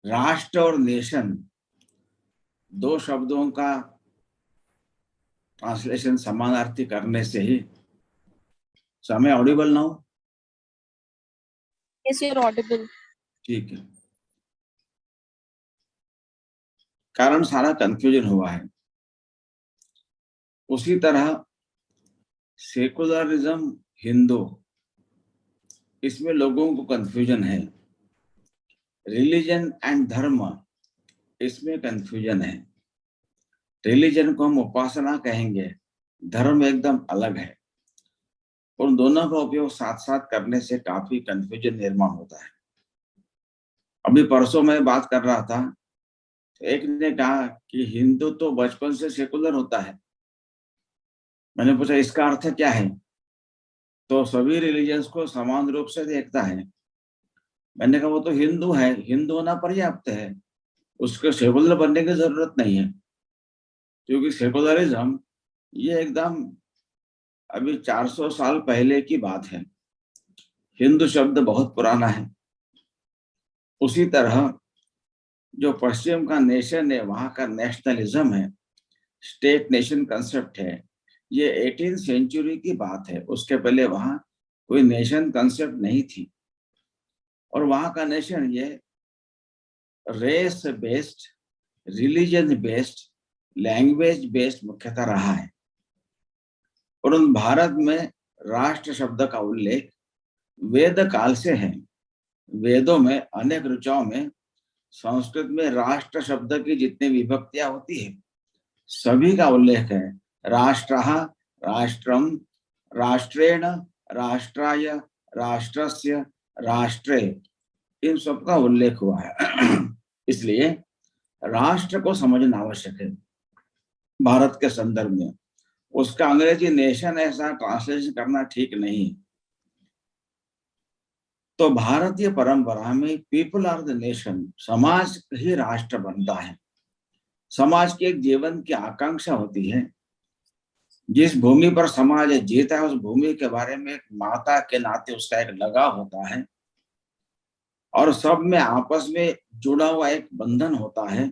राष्ट्र और नेशन दो शब्दों का ट्रांसलेशन समानार्थी करने से ही समय ऑडिबल ना हो। Yes, you're audible. ठीक है, कारण सारा कंफ्यूजन हुआ है। उसी तरह सेकुलरिज्म हिंदू, इसमें लोगों को कंफ्यूजन है। रिलीजन एंड धर्म, इसमें कंफ्यूजन है। रिलीजन को हम उपासना कहेंगे, धर्म एकदम अलग है। उन दोनों का उपयोग साथ साथ करने से काफी कंफ्यूजन निर्माण होता है। अभी परसों मैं बात कर रहा था, एक ने कहा कि हिंदू तो बचपन से सेकुलर होता है। मैंने पूछा इसका अर्थ क्या है, तो सभी रिलीजन्स को समान रूप से देखता है। मैंने कहा वो तो हिंदू है, हिंदू होना पर्याप्त है, उसके सेकुलर बनने की जरूरत नहीं है। क्योंकि सेकुलरिज्म ये एकदम अभी 400 साल पहले की बात है, हिंदू शब्द बहुत पुराना है। उसी तरह जो पश्चिम का नेशन है, वहां का नेशनलिज्म है, स्टेट नेशन कंसेप्ट है, ये 18th सेंचुरी की बात है। उसके पहले वहां कोई नेशन कंसेप्ट नहीं थी। और वहां का नेशन ये race based, religion based, language based मुख्यतः रहा है। और उन भारत में राष्ट्र शब्द का उल्लेख वेद काल से है। वेदों में अनेक ऋचाओं में संस्कृत में राष्ट्र शब्द की जितनी विभक्तियां होती है सभी का उल्लेख है। राष्ट्रः, राष्ट्रम, राष्ट्रेण, राष्ट्राय, राष्ट्रस्य, राष्ट्रे, इन सब का उल्लेख हुआ है। इसलिए राष्ट्र को समझना आवश्यक है भारत के संदर्भ में। उसका अंग्रेजी नेशन ऐसा ट्रांसलेशन करना ठीक नहीं। तो भारतीय परंपरा में पीपल आर द नेशन, समाज ही राष्ट्र बनता है। समाज की एक जीवन की आकांक्षा होती है। जिस भूमि पर समाज जीता है उस भूमि के बारे में एक माता के नाते उसका एक लगाव होता है और सब में आपस में जुड़ा हुआ एक बंधन होता है।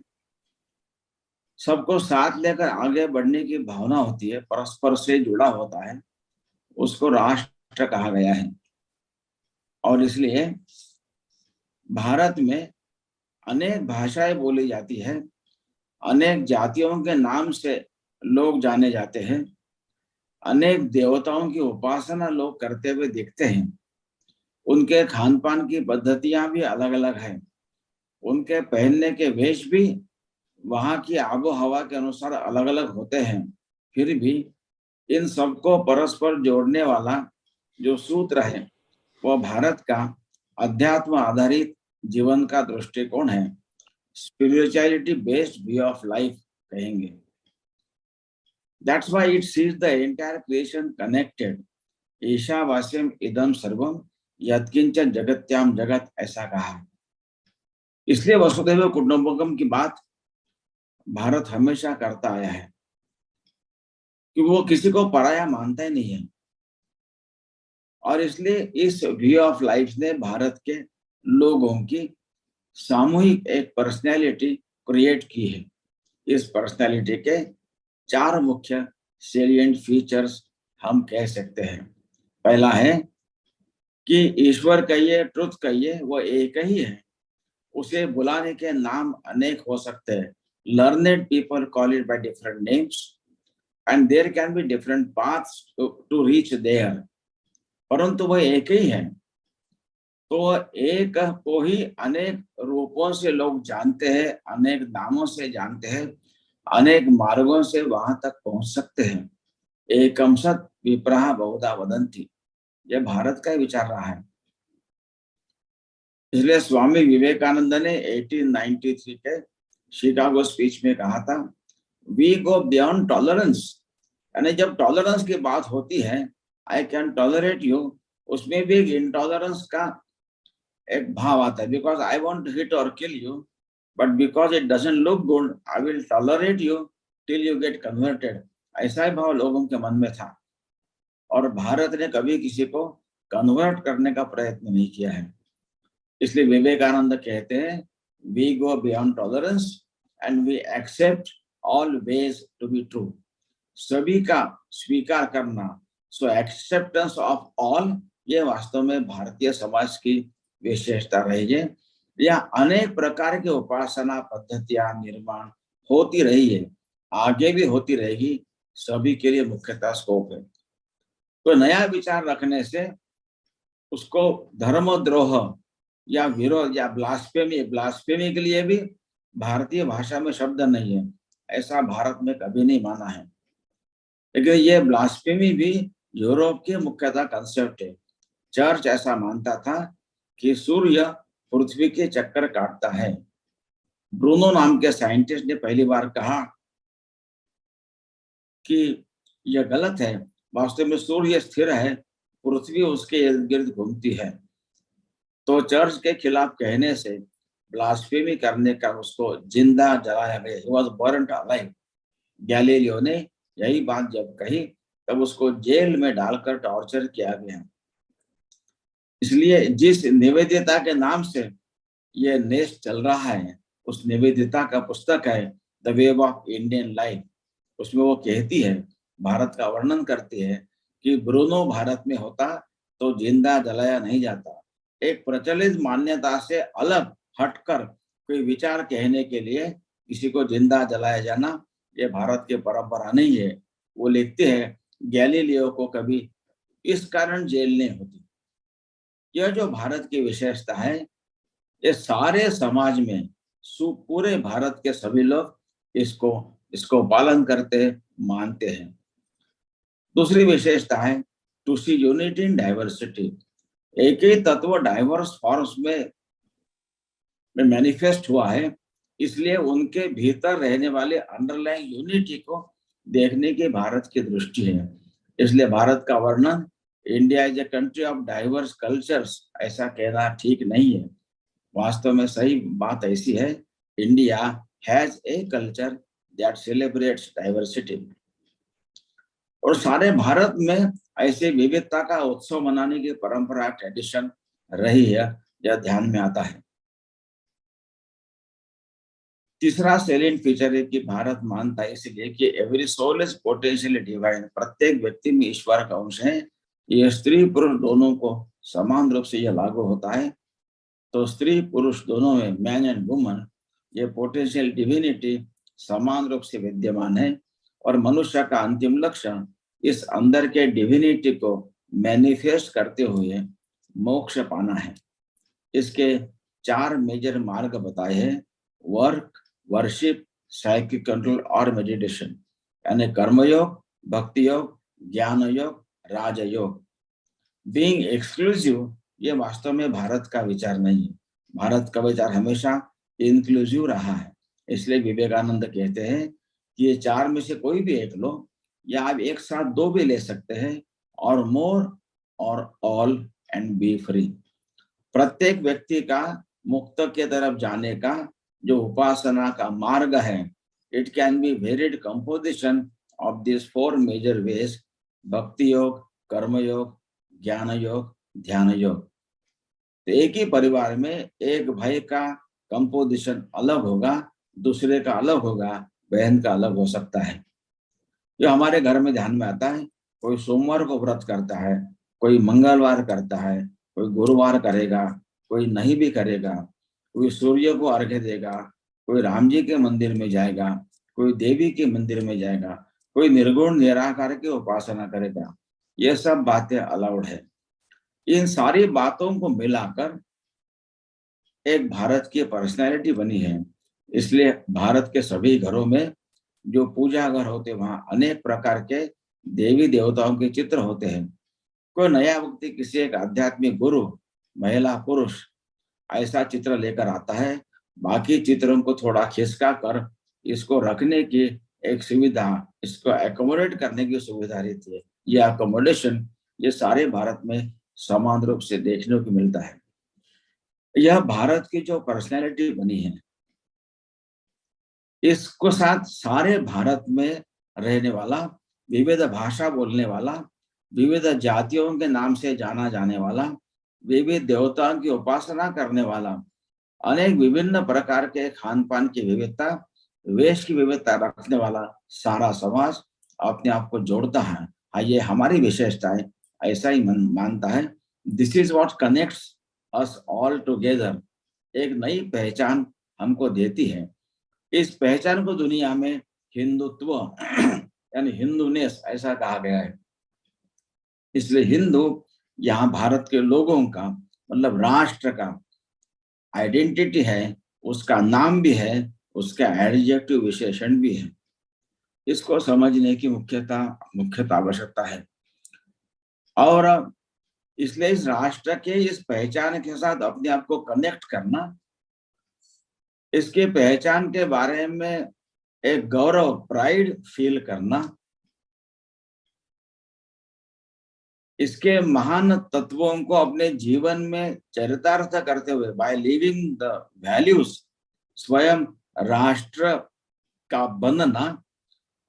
सबको साथ लेकर आगे बढ़ने की भावना होती है, परस्पर से जुड़ा होता है, उसको राष्ट्र कहा गया है। और इसलिए भारत में अनेक भाषाएं बोली जाती है, अनेक जातियों के नाम से लोग जाने जाते हैं, अनेक देवताओं की उपासना लोग करते हुए दिखते हैं। उनके खान पान की पद्धतियां भी अलग अलग हैं, उनके पहनने के वेश भी वहां की आबो हवा के अनुसार अलग अलग होते हैं। फिर भी इन सबको परस्पर जोड़ने वाला जो सूत्र है वो भारत का अध्यात्म आधारित जीवन का दृष्टिकोण है, spirituality based view of life कहेंगे। That's why it sees the entire creation connected. ईशावास्यम इदम सर्वम यत्किंच जगत्याम जगत, ऐसा कहा। इसलिए वसुधैव कुटुंबकम की बात भारत हमेशा करता आया है कि वो किसी को पराया मानता ही नहीं है। और इसलिए इस व्यू ऑफ लाइफ ने भारत के लोगों की सामूहिक एक पर्सनैलिटी क्रिएट की है। इस पर्सनैलिटी के 4 मुख्य सेलिएंट फीचर्स हम कह सकते हैं। पहला है कि ईश्वर कहिए, ट्रुथ कहिए, वो एक ही है। उसे बुलाने के नाम अनेक हो सकते हैं। Learned people call it by different names and there can be different paths to reach there, परंतु वह एक ही है। तो एक को ही अनेक रूपों से लोग जानते हैं, अनेक नामों से जानते हैं, अनेक मार्गों से वहां तक पहुंच सकते हैं। एकम सत विप्रहा बहुधा वदंती, यह भारत का विचार रहा है। इसलिए स्वामी विवेकानंद ने 1893 के शिकागो स्पीच में कहा था, वी गो बियॉन्ड टॉलरेंस। यानी जब टॉलरेंस की बात होती है, आई कैन टॉलरेट यू, उसमें भी एक इंटॉलरेंस का एक भाव आता है। Because I want to hit और kill you, but because it doesn't look good I will tolerate you till you get converted. ऐसा ही भाव लोगों के मन में था और भारत ने कभी किसी को कन्वर्ट करने का प्रयत्न नहीं किया है। इसलिए विवेकानंद कहते हैं we go beyond tolerance and we accept all ways to be true. सभी का स्वीकार करना, सो एक्सेप्टेंस ऑफ ऑल, ये वास्तव में भारतीय समाज की विशेषता रही है। यह अनेक प्रकार की उपासना पद्धतियां निर्माण होती रही है, आगे भी होती रहेगी, सभी के लिए मुख्यतः स्कोप है। तो नया विचार रखने से उसको धर्मद्रोह या विरोध या ब्लास्फेमी के लिए भी भारतीय भाषा में शब्द नहीं है, ऐसा भारत में कभी नहीं माना है। लेकिन ये ब्लास्फेमी भी यूरोप के मुख्यतः कंसेप्ट है। चर्च ऐसा मानता था कि सूर्य पृथ्वी के चक्कर काटता है। ब्रूनो नाम के साइंटिस्ट ने पहली बार कहा कि यह गलत है, वास्तव में सूर्य स्थिर है, पृथ्वी उसके इर्द गिर्द घूमती है। तो चर्च के खिलाफ कहने से, ब्लास्फेमी करने का उसको जिंदा जलाया गया। He was burnt alive। Galileo ने यही बात जब कही तब उसको जेल में डालकर टॉर्चर किया गया। इसलिए जिस निवेदिता के नाम से ये नेस्ट चल रहा है, उस निवेदिता का पुस्तक है the wave of Indian life. उसमें वो कहती है, भारत का वर्णन करती है कि ब्रूनो भारत में होता तो जिंदा जलाया नहीं जाता। एक प्रचलित मान्यता से अलग हटकर कोई विचार कहने के लिए किसी को जिंदा जलाया जाना, ये भारत की परंपरा नहीं है। वो लिखते हैं, गैलीलियो को कभी इस कारण जेल नहीं होती। यह जो भारत की विशेषता है, ये सारे समाज में, पूरे भारत के सभी लोग इसको पालन करते, मानते हैं। दूसरी विशेषता है to see unity in diversity. एक ही तत्व डाइवर्स फॉर्म्स में मैनिफेस्ट हुआ है, इसलिए उनके भीतर रहने वाले अंडरलाइंग यूनिटी को देखने की भारत की दृष्टि है। इसलिए भारत का वर्णन India is a country of diverse cultures ऐसा कहना ठीक नहीं है। वास्तव में सही बात ऐसी है, India has a culture that celebrates diversity. और सारे भारत में ऐसे विविधता का उत्सव मनाने की परंपरा, ट्रेडिशन रही है, यह ध्यान में आता है। तीसरा सेलिएंट फीचर है कि भारत मानता है इसलिए कि every soul is potentially divine. प्रत्येक व्यक्ति में ईश्वर का अंश है। यह स्त्री पुरुष दोनों को समान रूप से यह लागू होता है। तो स्त्री पुरुष दोनों में, मैन एंड वुमन, ये पोटेंशियल डिविनिटी समान रूप से विद्यमान है। और मनुष्य का अंतिम लक्ष्य इस अंदर के डिविनिटी को मैनिफेस्ट करते हुए मोक्ष पाना है। इसके 4 मेजर मार्ग बताए हैं, वर्क, वर्शिप, साइकिक कंट्रोल और मेडिटेशन, यानी कर्मयोग, भक्ति योग, ज्ञान योग, राजयोग। बीइंग एक्सक्लूसिव, ये वास्तव में भारत का विचार नहीं है। भारत का विचार हमेशा इंक्लूसिव रहा है। इसलिए विवेकानंद कहते हैं कि ये 4 में से कोई भी एक लो, या आप एक साथ 2 भी ले सकते हैं, और मोर और ऑल एंड बी फ्री। प्रत्येक व्यक्ति का मुक्त के तरफ जाने का जो उपासना का मार्ग है, it can be varied composition of this 4 major ways, bhakti yoga, कर्म योग, ज्ञान योग, ध्यान योग। तो एक ही परिवार में एक भाई का कंपोजिशन अलग होगा, दूसरे का अलग होगा, बहन का अलग हो सकता है। जो हमारे घर में ध्यान में आता है, कोई सोमवार को व्रत करता है, कोई मंगलवार करता है, कोई गुरुवार करेगा, कोई नहीं भी करेगा, कोई सूर्य को अर्घ्य देगा, कोई राम जी के मंदिर में जाएगा, कोई देवी के मंदिर में जाएगा, कोई निर्गुण निराकार की उपासना करेगा। ये सब बातें अलाउड है। इन सारी बातों को मिलाकर एक भारत की पर्सनैलिटी बनी है। इसलिए भारत के सभी घरों में जो पूजा घर होते हैं, वहां अनेक प्रकार के देवी देवताओं के चित्र होते हैं। कोई नया व्यक्ति किसी एक आध्यात्मिक गुरु, महिला, पुरुष ऐसा चित्र लेकर आता है, बाकी चित्रों को थोड़ा खिसका कर इसको रखने की एक सुविधा, इसको एकोमोडेट करने की सुविधा रहती है। ये अकोमोडेशन ये सारे भारत में समान रूप से देखने को मिलता है। यह भारत की जो पर्सनैलिटी बनी है, इसको साथ सारे भारत में रहने वाला, विविध भाषा बोलने वाला, विविध जातियों के नाम से जाना जाने वाला, विविध देवताओं की उपासना करने वाला, अनेक विभिन्न प्रकार के खान पान की विविधता, वेश की विविधता रखने वाला सारा समाज अपने आप को जोड़ता है। हाँ, ये हमारी विशेषता है, ऐसा ही मानता है। This is what connects us all together. एक नई पहचान हमको देती है। इस पहचान को दुनिया में हिंदुत्व यानी हिंदूनेस ऐसा कहा गया है। इसलिए हिंदू यहाँ भारत के लोगों का मतलब राष्ट्र का आइडेंटिटी है, उसका नाम भी है, उसका एडजेक्टिव विशेषण भी है। इसको समझने की मुख्यता आवश्यकता है। और इसलिए इस राष्ट्र के इस पहचान के साथ अपने आप को कनेक्ट करना, इसके पहचान के बारे में एक गौरव, प्राइड फील करना, इसके महान तत्वों को अपने जीवन में चरितार्थ करते हुए बाय लिविंग द वैल्यूज, स्वयं राष्ट्र का बनना।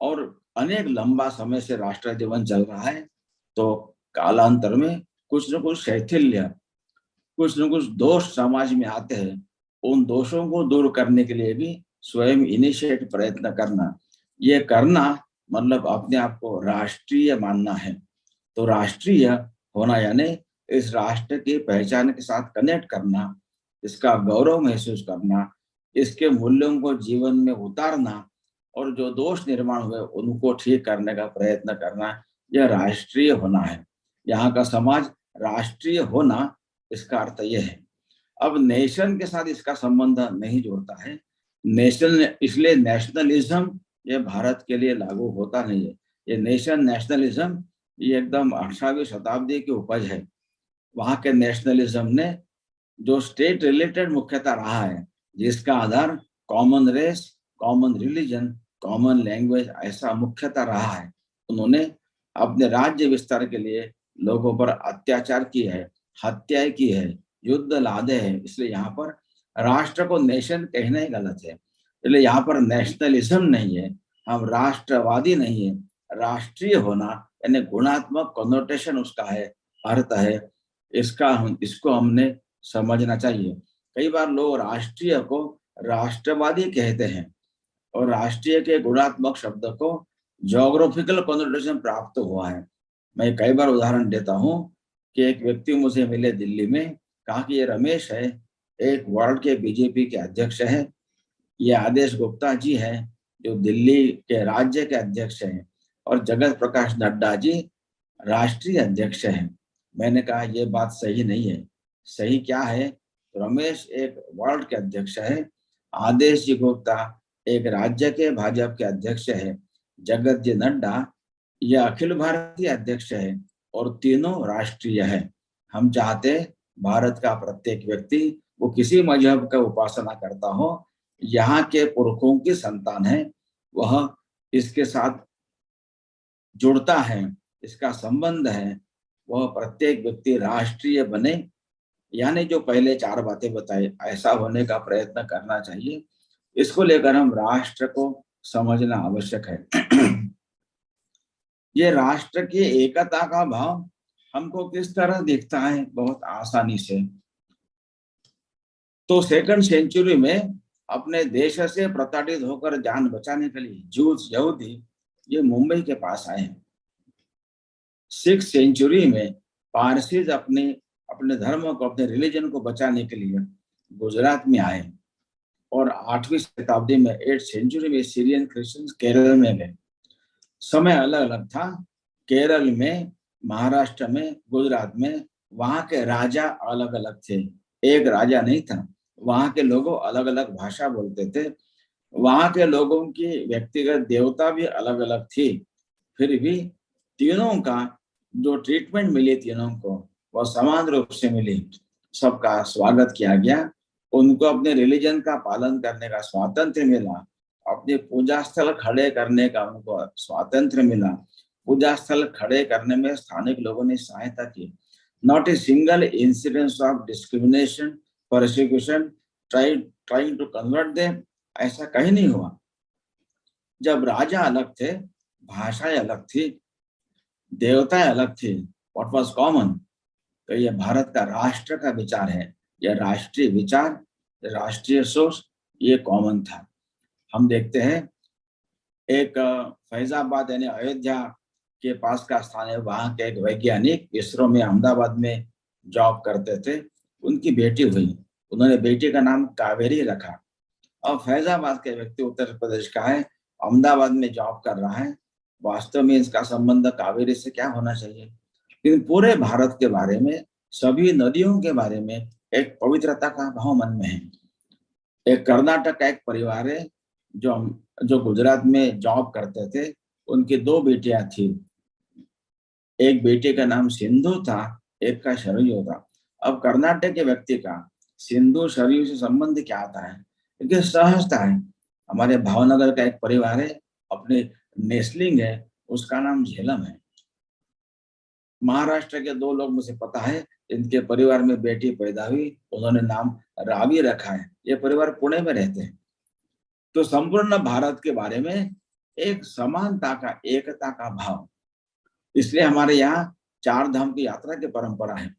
और अनेक लंबा समय से राष्ट्र जीवन चल रहा है, तो कालांतर में कुछ न कुछ शैथिल्य, कुछ न कुछ दोष समाज में आते हैं। उन दोषों को दूर करने के लिए भी स्वयं इनिशिएट प्रयत्न करना, ये करना मतलब अपने आप को राष्ट्रीय मानना है। तो राष्ट्रीय होना यानी इस राष्ट्र की पहचान के साथ कनेक्ट करना, इसका गौरव महसूस करना, इसके मूल्यों को जीवन में उतारना और जो दोष निर्माण हुए उनको ठीक करने का प्रयत्न करना, यह राष्ट्रीय होना है। यहाँ का समाज राष्ट्रीय होना, इसका अर्थ यह है। अब नेशन के साथ इसका संबंध नहीं जोड़ता है। नेशन, इसलिए नेशनलिज्म ये भारत के लिए लागू होता नहीं है। ये नेशन नेशनलिज्म ये एकदम 18वीं शताब्दी की उपज है। वहां के नेशनलिज्म ने जो स्टेट रिलेटेड मुख्यतः रहा है, जिसका आधार common race, common religion, common language ऐसा मुख्यतः रहा है, उन्होंने अपने राज्य विस्तार के लिए लोगों पर अत्याचार की है, हत्याएं की है, युद्ध लादे हैं। इसलिए यहाँ पर राष्ट्र को नेशन कहना ही गलत है। इसलिए यहाँ पर नेशनलिज्म नहीं है, हम राष्ट्रवादी नहीं है। राष्ट्रीय होना यानी गुणात्मक कॉनोटेशन उसका है, अर्थ है। इसको हमने समझना चाहिए। कई बार लोग राष्ट्रीय को राष्ट्रवादी कहते हैं और राष्ट्रीय के गुणात्मक शब्द को ज्योग्राफिकल कॉनोटेशन प्राप्त हुआ है। मैं कई बार उदाहरण देता हूँ कि एक व्यक्ति मुझे मिले दिल्ली में, कहा कि ये रमेश है, एक वर्ल्ड के बीजेपी के अध्यक्ष है। ये आदेश गुप्ता जी हैं जो दिल्ली के राज्य के अध्यक्ष हैं, और जगत प्रकाश नड्डा जी राष्ट्रीय अध्यक्ष हैं। मैंने कहा ये बात सही नहीं है। सही क्या है? रमेश एक वर्ल्ड के अध्यक्ष है, आदेश जी गुप्ता एक राज्य के भाजपा के अध्यक्ष है, जगत जी नड्डा ये अखिल भारतीय अध्यक्ष है, और तीनों राष्ट्रीय है। हम चाहते भारत का प्रत्येक व्यक्ति वो किसी मजहब का उपासना करता हो, यहाँ के पुरखों की संतान है, वह इसके साथ जुड़ता है, इसका संबंध है, वह प्रत्येक व्यक्ति राष्ट्रीय बने। यानी जो पहले 4 बातें बताई, ऐसा होने का प्रयत्न करना चाहिए। इसको लेकर हम राष्ट्र को समझना आवश्यक है। ये राष्ट्र की एकता का भाव हमको किस तरह दिखता है? बहुत आसानी से। तो 2nd सेंचुरी में अपने देश से प्रताड़ित होकर जान बचाने के लिए जूस यहूदी ये मुंबई के पास आए हैं। 6th सेंचुरी में पारसीज अपने धर्म को, अपने रिलीजन को बचाने के लिए गुजरात में आए, और 8वीं शताब्दी में 8th सेंचुरी में सीरियन क्रिश्चियंस केरल में गए। समय अलग अलग था। केरल में, महाराष्ट्र में, गुजरात में वहां के राजा अलग अलग थे, एक राजा नहीं था। वहां के लोगों अलग अलग भाषा बोलते थे, वहां के लोगों की व्यक्तिगत देवता भी अलग अलग थी। फिर भी तीनों का जो ट्रीटमेंट मिली, तीनों को वह समान रूप से मिली। सबका स्वागत किया गया, उनको अपने रिलीजन का पालन करने का स्वातंत्र मिला, अपने पूजा स्थल खड़े करने का उनको स्वातंत्र मिला। पूजा स्थल खड़े करने में स्थानिक लोगों ने सहायता की। Not a single incidence of discrimination, persecution, trying to convert them, ऐसा कहीं नहीं हुआ। जब राजा अलग थे, भाषाएं अलग थी, देवताएं अलग थी, व्हाट वाज कॉमन? तो यह भारत का राष्ट्र का विचार है। यह राष्ट्रीय विचार, राष्ट्रीय सोच, ये कॉमन था। हम देखते हैं एक फैजाबाद यानी अयोध्या के पास का स्थान है, वहां के एक वैज्ञानिक इसरो में अहमदाबाद में जॉब करते थे, उनकी बेटी हुई, उन्होंने बेटी का नाम कावेरी रखा। और फैजाबाद के व्यक्ति उत्तर प्रदेश का है, अहमदाबाद में जॉब कर रहा है, वास्तव में इसका संबंध कावेरी से क्या होना चाहिए? लेकिन पूरे भारत के बारे में, सभी नदियों के बारे में एक पवित्रता का भाव मन में है। एक कर्नाटक का एक परिवार है जो जो गुजरात में जॉब करते थे, उनकी दो बेटियां थी, एक बेटे का नाम सिंधु था, एक का शरयू था। अब कर्नाटक के व्यक्ति का सिंधु शरयू से संबंध क्या आता है? क्योंकि सहजता है। हमारे भावनगर का एक परिवार है, अपने नेस्लिंग है, उसका नाम झेलम है। महाराष्ट्र के दो लोग मुझे पता है, इनके परिवार में बेटी पैदा हुई, उन्होंने नाम रावी रखा है। ये परिवार पुणे में रहते हैं। तो संपूर्ण भारत के बारे में एक समानता का, एकता का भाव, इसलिए हमारे यहाँ चार धाम की यात्रा की परंपरा है।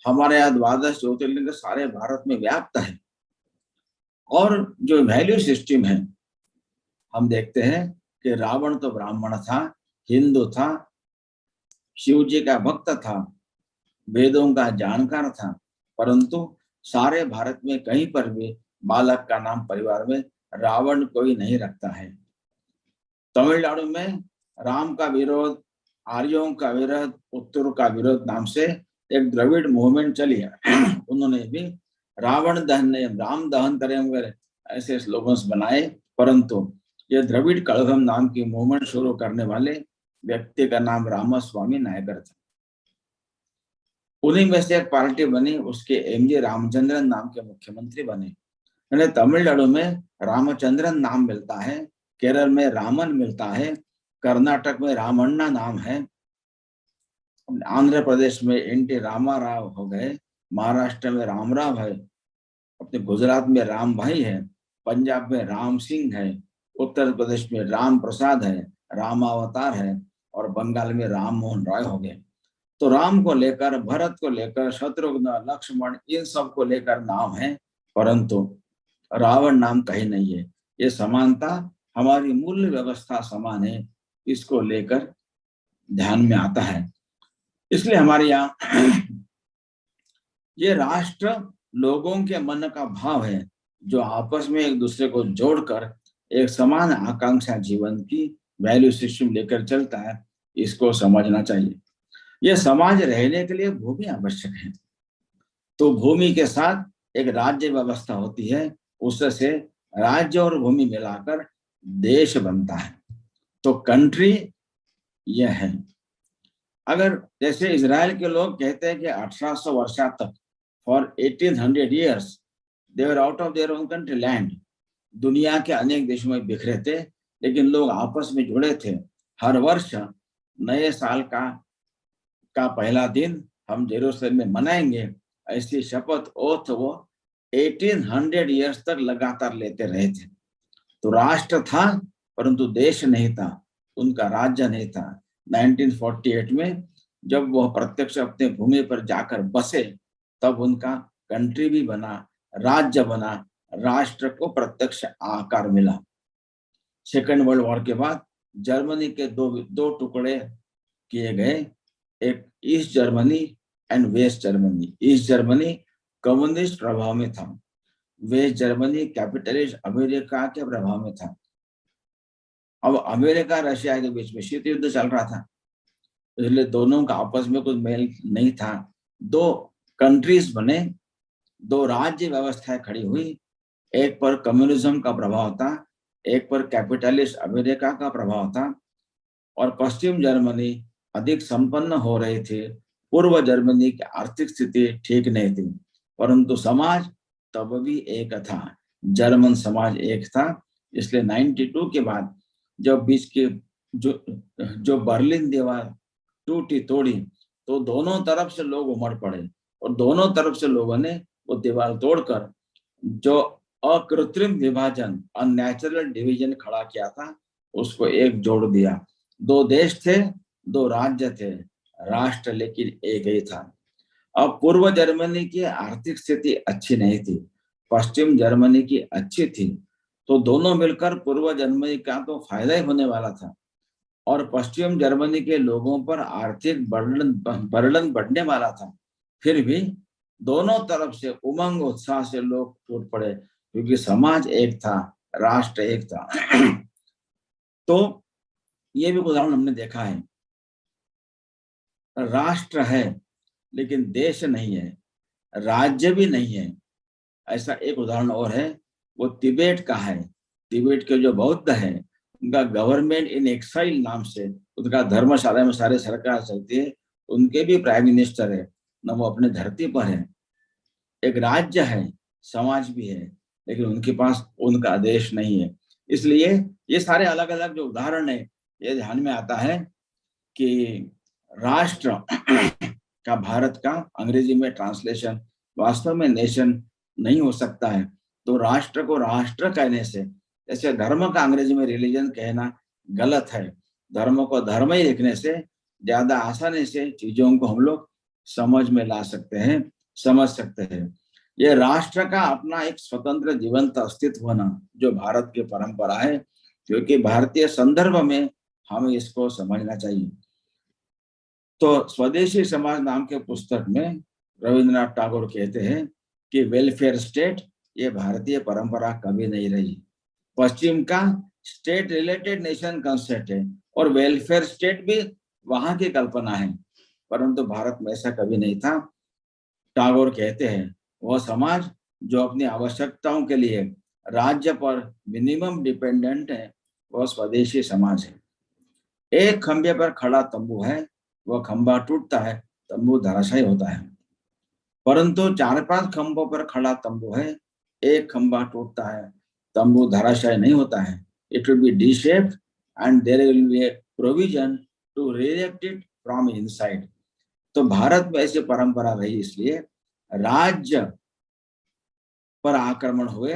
हमारे यहाँ द्वादश ज्योतिर्लिंग सारे भारत में व्याप्त है। और जो वैल्यू सिस्टम है, हम देखते हैं कि रावण तो ब्राह्मण था, हिंदू था, शिव जी का भक्त था, वेदों का जानकार था, परंतु सारे भारत में कहीं पर भी बालक का नाम परिवार में रावण कोई नहीं रखता है। तमिलनाडु में राम का विरोध, आर्यों का विरोध, उत्तर का विरोध नाम से एक द्रविड़ मूवमेंट चली है। उन्होंने भी रावण दहन, राम दहन करेंगे, ऐसे स्लोगन्स बनाए, परंतु ये द्रविड़ कड़गम नाम की मूवमेंट शुरू करने वाले व्यक्ति का नाम रामास्वामी नायकर था। उन्हीं में से एक पार्टी बनी, उसके एमजी रामचंद्रन नाम के मुख्यमंत्री बने। तमिलनाडु में रामचंद्रन नाम मिलता है, केरल में रामन मिलता है, कर्नाटक में रामण्णा नाम है, आंध्र प्रदेश में एनटी रामाराव हो गए, महाराष्ट्र में रामराव है, अपने गुजरात में राम भाई है, पंजाब में राम सिंह है, उत्तर प्रदेश में राम प्रसाद है, रामावतार है, और बंगाल में राम मोहन राय हो गए। तो राम को लेकर, भरत को लेकर, शत्रुघ्न, लक्ष्मण, इन सब को लेकर नाम है, परंतु रावण नाम कहीं नहीं है। ये समानता, हमारी मूल्य व्यवस्था समान है, इसको लेकर ध्यान में आता है। इसलिए हमारे यहाँ ये राष्ट्र लोगों के मन का भाव है, जो आपस में एक दूसरे को जोड़कर एक समान आकांक्षा जीवन की वैल्यू सिस्टम लेकर चलता है। इसको समझना चाहिए। यह समाज रहने के लिए भूमि आवश्यक है, तो भूमि के साथ एक राज्य व्यवस्था होती है, उससे राज्य और भूमि मिलाकर देश बनता है। तो कंट्री यह है। अगर जैसे इजराइल के लोग कहते हैं कि 1800 वर्षा तक, for 1800 years they were out of their own country land, दुनिया के अनेक देशों में बिखरे थे, लेकिन लोग आपस में जुड़े थे। हर वर्ष नए साल का पहला दिन हम जेरूसलम में मनाएंगे, ऐसी शपथ ओथ वो 1800 years तक लगातार लेते रहे थे। तो राष्ट्र था, परंतु देश नहीं था, उनका राज्य नहीं था। 1948 में जब वह प्रत्यक्ष अपने भूमि पर जाकर बसे, तब उनका कंट्री भी बना, राज्य बना, राष्ट्र को प्रत्यक्ष आकार मिला। सेकेंड वर्ल्ड वॉर के बाद जर्मनी के दो टुकड़े किए गए, एक East Germany and West Germany. East Germany communist प्रभाव में था, वेस्ट जर्मनी कैपिटलिस्ट अमेरिका के प्रभाव में था। अब अमेरिका रशिया के बीच में शीत युद्ध चल रहा था, इसलिए दोनों का आपस में कुछ मेल नहीं था। दो कंट्रीज बने, दो राज्य व्यवस्थाएं खड़ी हुई, एक पर कम्युनिज्म का प्रभाव था, एक पर कैपिटलिस्ट अमेरिका का प्रभाव था। और पश्चिम जर्मनी अधिक संपन्न हो रही थी, पूर्व जर्मनी की आर्थिक स्थिति ठीक नहीं थी, परंतु समाज तब भी एक था, जर्मन समाज एक था। इसलिए 92 के बाद जब बीच के जो बर्लिन दीवार टूटी तोड़ी, तो दोनों तरफ से लोग उमड़ पड़े, और दोनों तरफ से लोगों ने वो दीवार तोड़कर जो अकृत्रिम विभाजन, अननेचुरल डिवीजन खड़ा किया था, उसको एक जोड़ दिया। दो देश थे, दो राज्य थे, राष्ट्र लेकिन एक ही था। अब पूर्व जर्मनी की आर्थिक स्थिति अच्छी नहीं थी, पश्चिम जर्मनी की अच्छी थी, तो दोनों मिलकर पूर्व जर्मनी का तो फायदा ही होने वाला था और पश्चिम जर्मनी के लोगों पर आर्थिक बर्डन बढ़ने वाला था। फिर भी दोनों तरफ से उमंग उत्साह से लोग टूट पड़े, क्योंकि समाज एक था, राष्ट्र एक था। तो ये भी उदाहरण हमने देखा है, राष्ट्र है लेकिन देश नहीं है, राज्य भी नहीं है। ऐसा एक उदाहरण और है, वो तिबेट का है। तिबेट के जो बौद्ध है, उनका गवर्नमेंट इन एक्साइल नाम से उनका धर्मशाला में सारे सरकार चलती है, उनके भी प्राइम मिनिस्टर है, न वो अपने धरती पर है। एक राज्य है, समाज भी है, लेकिन उनके पास उनका देश नहीं है। इसलिए ये सारे अलग अलग जो उदाहरण है, ये ध्यान में आता है कि राष्ट्र का भारत का अंग्रेजी में ट्रांसलेशन वास्तव में नेशन नहीं हो सकता है। तो राष्ट्र को राष्ट्र कहने से, जैसे धर्म का अंग्रेजी में रिलीजन कहना गलत है, धर्म को धर्म ही लिखने से ज्यादा आसानी से चीजों को हम लोग समझ में ला सकते हैं, समझ सकते हैं। ये राष्ट्र का अपना एक स्वतंत्र जीवंत अस्तित्व होना जो भारत की परंपरा है, क्योंकि भारतीय संदर्भ में हमें इसको समझना चाहिए। तो स्वदेशी समाज नाम के पुस्तक में रविंद्रनाथ टैगोर कहते हैं कि वेलफेयर स्टेट ये भारतीय परंपरा कभी नहीं रही। पश्चिम का स्टेट रिलेटेड नेशन कंसेप्ट है और वेलफेयर स्टेट भी वहां की कल्पना है, परंतु भारत में ऐसा कभी नहीं था। टैगोर कहते हैं वह समाज जो अपनी आवश्यकताओं के लिए राज्य पर मिनिमम डिपेंडेंट है, वह स्वदेशी समाज है। एक खंभे पर खड़ा तंबू है, वह खंभा टूटता है, तंबू धराशायी होता है। परंतु 4-5 खंभों पर खड़ा तंबू है, एक खंभा टूटता है, तंबू धराशायी नहीं होता है। It will be de shaped and there will be a provision to react it from inside. तो भारत में ऐसी परंपरा रही, इसलिए राज्य पर आक्रमण हुए,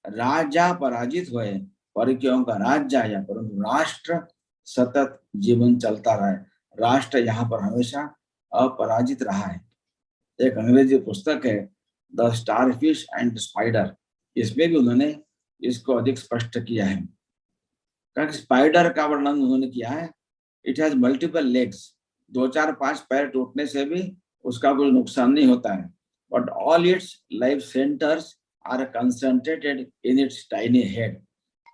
राजा पराजित हुए, परकियों का राज्य आया, परंतु राष्ट्र सतत जीवन चलता रहा है। राष्ट्र यहाँ पर हमेशा अपराजित रहा है। एक अंग्रेजी पुस्तक है द स्टारफिश एंड स्पाइडर, इसमें भी उन्होंने इसको अधिक स्पष्ट किया है। स्पाइडर का वर्णन उन्होंने किया है, इट हैज मल्टीपल लेग्स, 2-4-5 पैर टूटने से भी उसका कोई नुकसान नहीं होता है, but all its life centres are concentrated in its tiny head,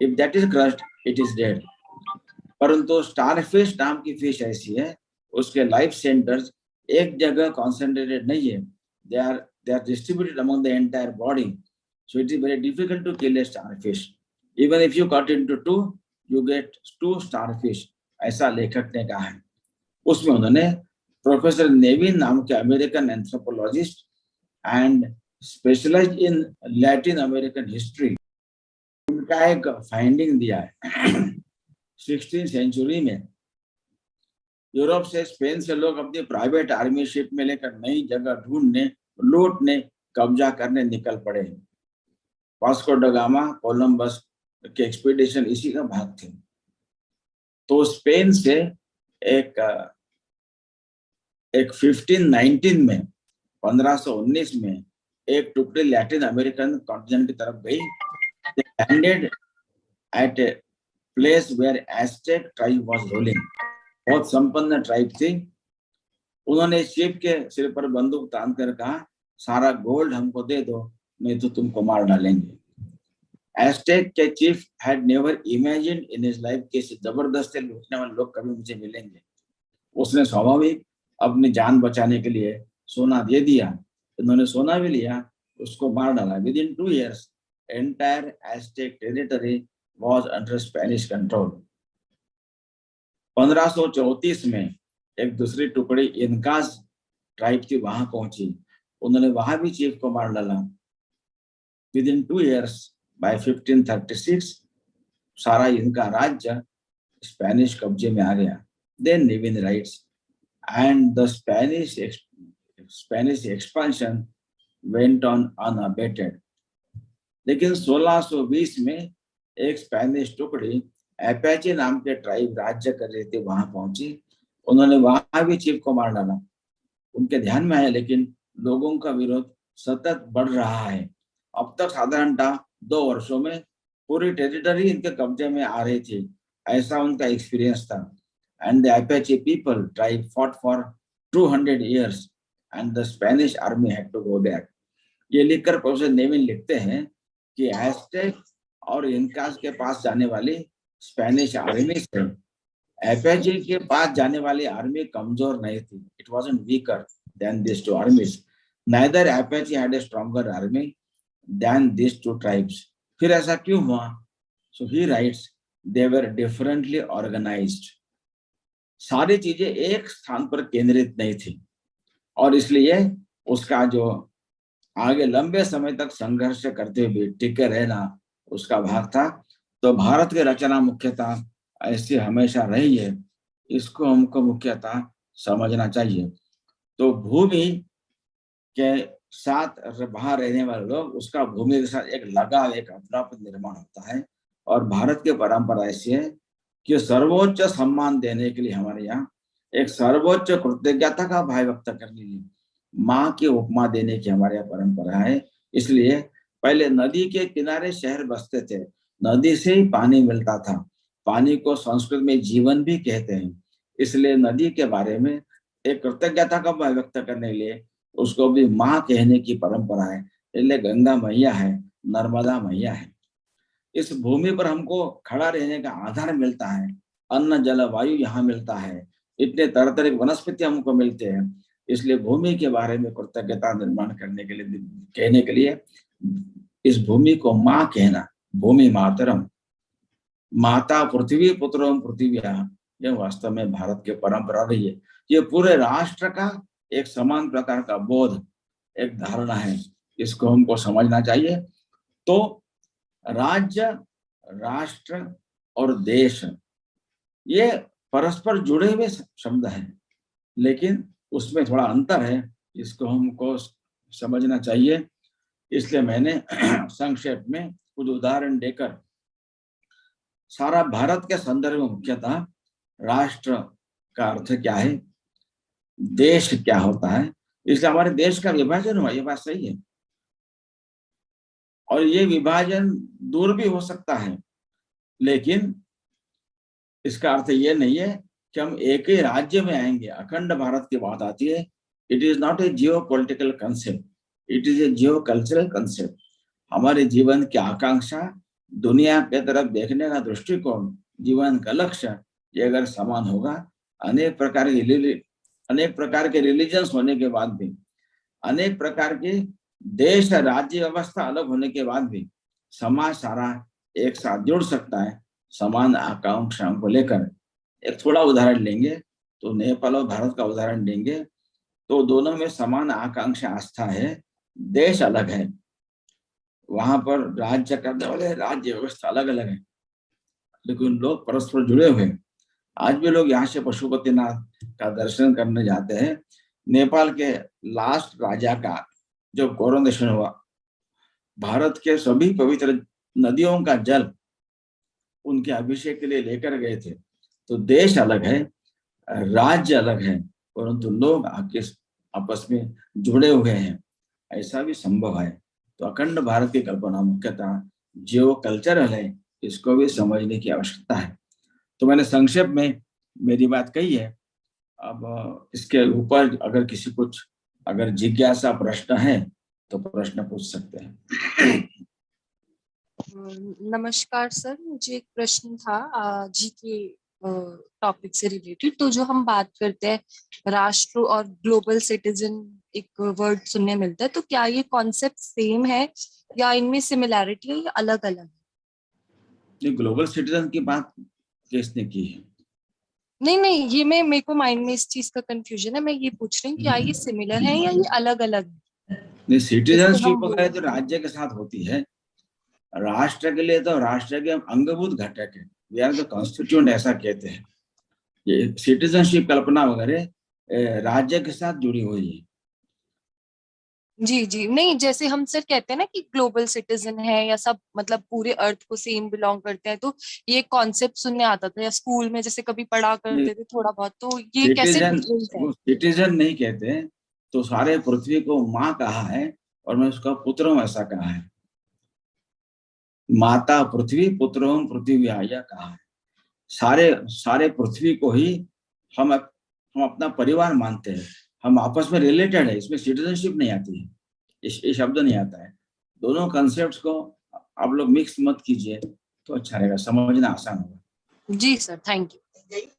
if that is crushed it is dead. परंतु स्टारफिश नाम की फिश ऐसी है, उसके लाइफ सेंटर्स एक जगह कॉन्सेंट्रेटेड नहीं है, they are distributed among the entire body, so it is very difficult to kill a starfish. Even if you cut into two, you get 2 starfish, ऐसा लेखक ने कहा है। उसमें उन्होंने प्रोफेसर नेविन नाम के American anthropologist and specialised in Latin American history, उनका एक फाइंडिंग दिया है। 16वीं सेंचुरी में यूरोप से, स्पेन से लोग अपनी प्राइवेट आर्मी शिप में लेकर नई जगह ढूंढने, लूटने, कब्जा करने निकल पड़े। वास्को ड गामा, कोलंबस के एक्सपीडिशन इसी का भाग थे। तो स्पेन से एक 1519 में, 1519 में एक टुकड़ी लैटिन अमेरिकन कॉन्टिनेंट की तरफ गई। They landed at a place where Aztec tribe was ruling. बहुत संपन्न ट्राइब थी। उन्होंने शिप के सिर पर बंदूक तान कर कहा, सारा गोल्ड हमको दे दो, नहीं तो तुमको मार डालेंगे। एस्टेक के chief had never imagined in his life कि जबरदस्ती लूटने वाले लोग कभी मुझे मिलेंगे। उसने स्वाभाविक अपनी जान बचाने के लिए सोना दे दिया। उन्होंने सोना भी लिया, उसको मार डाला। With in 2 years entire asterisk territory was under Spanish control. 1534 में एक दूसरी टुकड़ी इनकाज ट्राइब की वहां पहुंची, उन्होंने वहां भी चीफ को मार डाला। विद इन 2 years बाय 1536 सारा इनका राज्य स्पेनिश कब्जे में आ गया। Then Nevin writes and the Spanish expansion went on unabated. लेकिन 1620 में एक स्पेनिश टुकड़ी एपेचे नाम के ट्राइब राज्य कर रहे थे, वहां पहुंची, उन्होंने वहां भी चीफ को मार डाला। उनके ध्यान में आया, लेकिन लोगों का विरोध सतत बढ़ रहा है। अब तक साधारणतः 2 वर्षों में पूरी टेरिटरी इनके कब्जे में आ रही थी, ऐसा उनका एक्सपीरियंस था। And the Apache people tribe fought for 200 years and the Spanish army had to go back. ये लिखकर प्रोफेसर नेविन लिखते हैं कि एस्टेक और इनकास के पास जाने वाली स्पेनिश आर्मी से एपेचे के पास जाने वाली आर्मी कमजोर नहीं थी। It wasn't weaker than this two armies, neither Apache had a stronger army than this two tribes. फिर ऐसा क्यों हुआ? So he writes, they were differently organized. सारी चीजें एक स्थान पर केंद्रित नहीं थी और इसलिए उसका जो आगे लंबे समय तक संघर्ष करते हुए टिके रहना उसका भाग था। तो भारत की रचना मुख्यतः ऐसी हमेशा रही है, इसको हमको मुख्यतः समझना चाहिए। तो भूमि के साथ बाहर रहने वाले लोग, उसका भूमि के साथ एक लगाव, एक अपनापन निर्माण होता है। और भारत की परंपरा ऐसी है कि सर्वोच्च सम्मान देने के लिए हमारे यहाँ एक सर्वोच्च कृतज्ञता का भाव व्यक्त करने के लिए माँ की उपमा देने की हमारे यहाँ परंपरा है। इसलिए पहले नदी के किनारे शहर बसते थे, नदी से ही पानी मिलता था। पानी को संस्कृत में जीवन भी कहते हैं। इसलिए नदी के बारे में एक कृतज्ञता का भाव व्यक्त करने के लिए उसको भी माँ कहने की परंपरा है। इसलिए गंगा मैया है, नर्मदा मैया है। इस भूमि पर हमको खड़ा रहने का आधार मिलता है, अन्न जल वायु यहाँ मिलता है, इतने तरह तरह के वनस्पति हमको मिलते हैं। इसलिए भूमि के बारे में कृतज्ञता निर्माण करने के लिए, कहने के लिए इस भूमि को माँ कहना, भूमि मातरम, माता पृथ्वी पुत्रों पृथ्व्या, यह वास्तव में भारत की परंपरा रही है। ये पूरे राष्ट्र का एक समान प्रकार का बोध, एक धारणा है, इसको हमको समझना चाहिए। तो राज्य, राष्ट्र और देश ये परस्पर जुड़े हुए शब्द हैं, लेकिन उसमें थोड़ा अंतर है, इसको हमको समझना चाहिए। इसलिए मैंने संक्षेप में कुछ उदाहरण देकर सारा भारत के संदर्भ में मुख्यतः राष्ट्र का अर्थ क्या है, देश क्या होता है, इसलिए हमारे देश का विभाजन हुआ, ये बात सही है। और ये विभाजन दूर भी हो सकता है, लेकिन इसका अर्थ ये नहीं है कि हम एक ही राज्य में आएंगे। अखंड भारत की बात आती है, it is not a Jio political concept, it is a Jio cultural concept. हमारे जीवन की आकांक्षा, दुनिया के तरफ देखने का दृष्टिकोण, जीवन का लक्ष्य, ये अगर समान होगा, अनेक प्रकार के रिलीजन्स होने के बाद भी, अनेक प्रकार की देश राज्य व्यवस्था अलग होने के बाद भी समाज सारा एक साथ जुड़ सकता है समान आकांक्षाओं को लेकर। एक थोड़ा उदाहरण लेंगे तो नेपाल और भारत का उदाहरण लेंगे तो दोनों में समान आकांक्षा आस्था है, देश अलग है, वहां पर राज्य करने वाले राज्य व्यवस्था अलग अलग है, लेकिन लोग परस्पर जुड़े हुए हैं। आज भी लोग यहाँ से पशुपतिनाथ का दर्शन करने जाते हैं। नेपाल के लास्ट राजा का जो कोरोनेशन हुआ, भारत के सभी पवित्र नदियों का जल उनके अभिषेक के लिए लेकर गए थे। तो देश अलग है, राज्य अलग है, परंतु लोग आपस में जुड़े हुए हैं, ऐसा भी संभव है। तो अखंड भारत की कल्पना मुख्यतः जो कल्चरल है, इसको भी समझने की आवश्यकता है। तो मैंने संक्षेप में मेरी बात कही है। अब इसके ऊपर अगर किसी कुछ अगर जिज्ञासा प्रश्न है तो प्रश्न पूछ सकते हैं। नमस्कार सर, मुझे एक प्रश्न था जी के टॉपिक से रिलेटेड। तो जो हम बात करते हैं राष्ट्र और ग्लोबल सिटीजन, एक वर्ड सुनने मिलता है, तो क्या ये कॉन्सेप्ट सेम है या इनमें सिमिलैरिटी है या अलग अलग है? ये ग्लोबल सिटीजन की बात किसने की है? नहीं, ये मेरे को माइंड में इस चीज का कंफ्यूजन है। मैं ये पूछ रही हूँ क्या ये सिमिलर है या ये अलग अलग है? जैसे सिटीजनशिप हम वगैरह तो राज्य के साथ होती है, राष्ट्र के लिए तो राष्ट्र के अंगभूत घटक है, वी आर द कॉन्स्टिट्यूएंट, ऐसा कहते हैं। ये सिटीजनशिप कल्पना वगैरह राज्य के साथ जुड़ी हुई है। जी, नहीं, जैसे हम सर कहते हैं ना कि ग्लोबल सिटीजन है या सब मतलब पूरे अर्थ को सेम बिलोंग करते हैं, तो ये कॉन्सेप्ट सुनने आता था या स्कूल में जैसे कभी पढ़ा करते थे थोड़ा बहुत, तो ये कैसे सिटीजन डिफरेंस है? वो सिटीजन नहीं कहते, तो सारे पृथ्वी को माँ कहा है और मैं उसका पुत्र हूं ऐसा कहा है। माता पृथ्वी पुत्रों पृथ्वी आया कहा है। सारे सारे पृथ्वी को ही हम अपना परिवार मानते हैं। हम आपस में रिलेटेड है, इसमें सिटीजनशिप नहीं आती है, ये शब्द नहीं आता है। दोनों कॉन्सेप्ट्स को आप लोग मिक्स मत कीजिए तो अच्छा रहेगा, समझना आसान होगा। जी सर, थैंक यू।